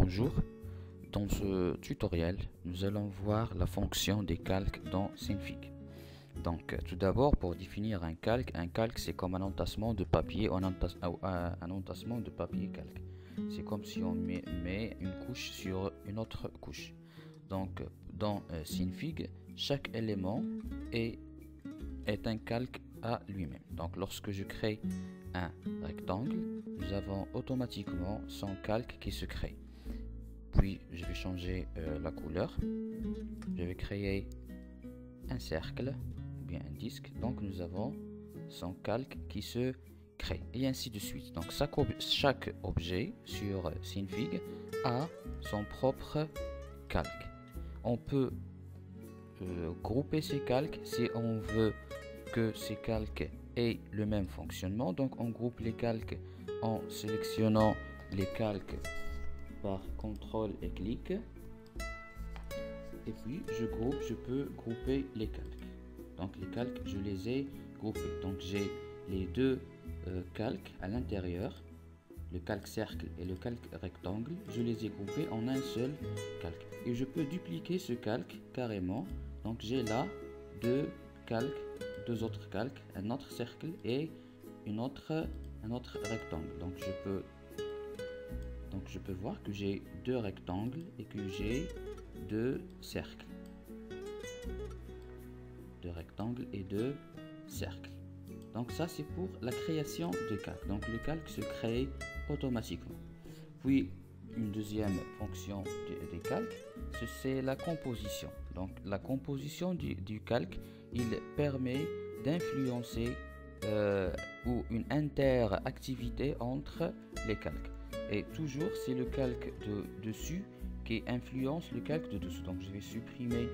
Bonjour, dans ce tutoriel, nous allons voir la fonction des calques dans Synfig. Donc, tout d'abord, pour définir un calque c'est comme un entassement de papier, un entassement de papier calque. C'est comme si on met une couche sur une autre couche. Donc, dans Synfig, chaque élément est un calque à lui-même. Donc, lorsque je crée un rectangle, nous avons automatiquement son calque qui se crée. Puis je vais changer la couleur. Je vais créer un cercle ou bien un disque. Donc nous avons son calque qui se crée et ainsi de suite. Donc chaque objet sur Synfig a son propre calque. On peut grouper ces calques si on veut que ces calques aient le même fonctionnement. Donc on groupe les calques en sélectionnant les calques par CTRL et clic, et puis je peux grouper les calques. Donc les calques, je les ai groupés. Donc j'ai les deux calques à l'intérieur, le calque cercle et le calque rectangle. Je les ai groupés en un seul calque et je peux dupliquer ce calque carrément. Donc j'ai là deux calques, deux autres calques, un autre cercle et un autre rectangle. Donc je peux voir que j'ai deux rectangles et que j'ai deux cercles. Deux rectangles et deux cercles. Donc ça c'est pour la création de calque. Donc le calque se crée automatiquement. Puis une deuxième fonction des calques, c'est la composition. Donc la composition du calque, il permet d'influencer ou une interactivité entre les calques. Et toujours c'est le calque de dessus qui influence le calque de dessous. Donc je vais supprimer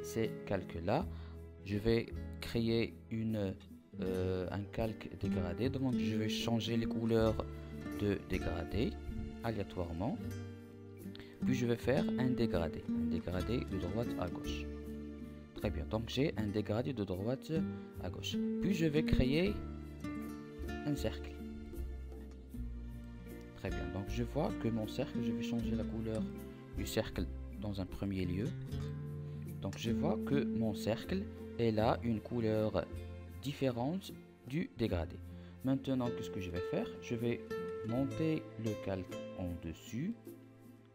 ces calques là. Je vais créer un calque dégradé. Donc je vais changer les couleurs de dégradé aléatoirement. Puis je vais faire un dégradé de droite à gauche. Très bien, donc j'ai un dégradé de droite à gauche. Puis je vais créer un cercle. Très bien, donc je vois que mon cercle, je vais changer la couleur du cercle dans un premier lieu. Donc je vois que mon cercle est là une couleur différente du dégradé. Maintenant, qu'est-ce que je vais faire? Je vais monter le calque en dessus.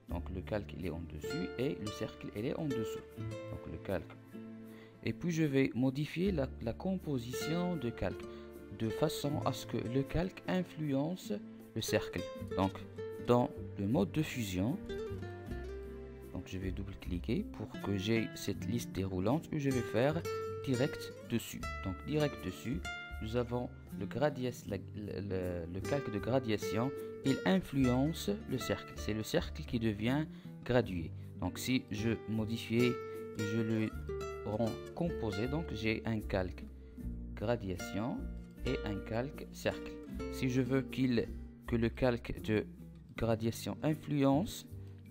Donc le calque il est en dessus et le cercle il est en dessous. Donc le calque. Et puis je vais modifier la composition de calque de façon à ce que le calque influence le cercle. Donc dans le mode de fusion, donc je vais double-cliquer pour que j'ai cette liste déroulante que je vais faire direct dessus. Donc direct dessus, nous avons le calque de gradation. Il influence le cercle. C'est le cercle qui devient gradué. Donc si je modifie et je le rends composé, donc j'ai un calque gradation et un calque cercle. Si je veux que le calque de gradation influence,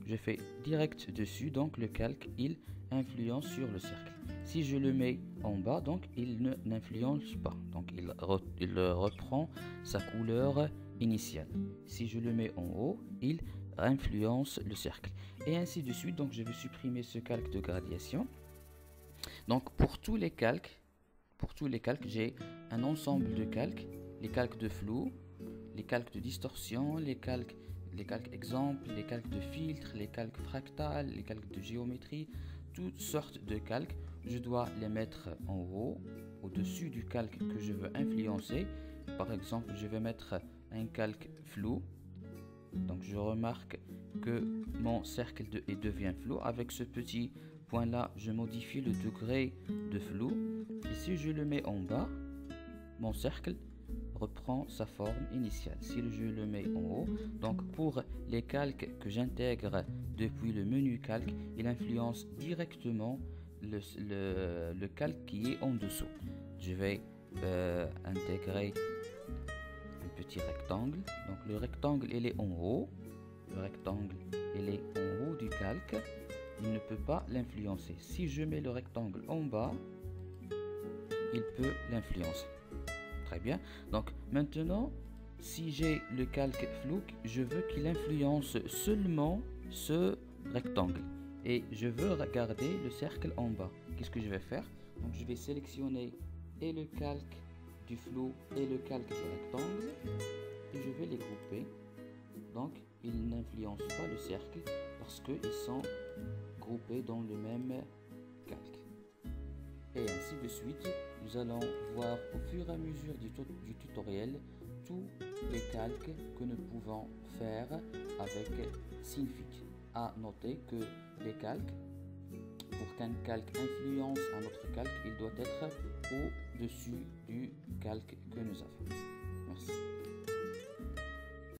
je fais direct dessus, donc le calque il influence sur le cercle. Si je le mets en bas, donc il n'influence pas, donc il reprend sa couleur initiale. Si je le mets en haut, il influence le cercle et ainsi de suite. Donc je vais supprimer ce calque de gradation. Donc pour tous les calques j'ai un ensemble de calques, les calques de flou, les calques de distorsion, les calques exemples, les calques de filtre, les calques fractales, les calques de géométrie, toutes sortes de calques. Je dois les mettre en haut, au-dessus du calque que je veux influencer. Par exemple, je vais mettre un calque flou. Donc je remarque que mon cercle devient flou. Avec ce petit point là, je modifie le degré de flou. Et si je le mets en bas, mon cercle reprend sa forme initiale. Si je le mets en haut, donc pour les calques que j'intègre depuis le menu calque, il influence directement le calque qui est en dessous. Je vais intégrer un petit rectangle. Donc le rectangle il est en haut. Le rectangle il est en haut du calque. Il ne peut pas l'influencer. Si je mets le rectangle en bas, il peut l'influencer. Très bien. Donc maintenant, si j'ai le calque flou, je veux qu'il influence seulement ce rectangle. Et je veux regarder le cercle en bas. Qu'est-ce que je vais faire? Donc je vais sélectionner et le calque du flou et le calque du rectangle et je vais les grouper. Donc ils n'influencent pas le cercle parce qu'ils sont groupés dans le même calque. Et ainsi de suite, nous allons voir au fur et à mesure du tutoriel tous les calques que nous pouvons faire avec Cinefig. À noter que les calques, pour qu'un calque influence un autre calque, il doit être au-dessus du calque que nous avons. Merci.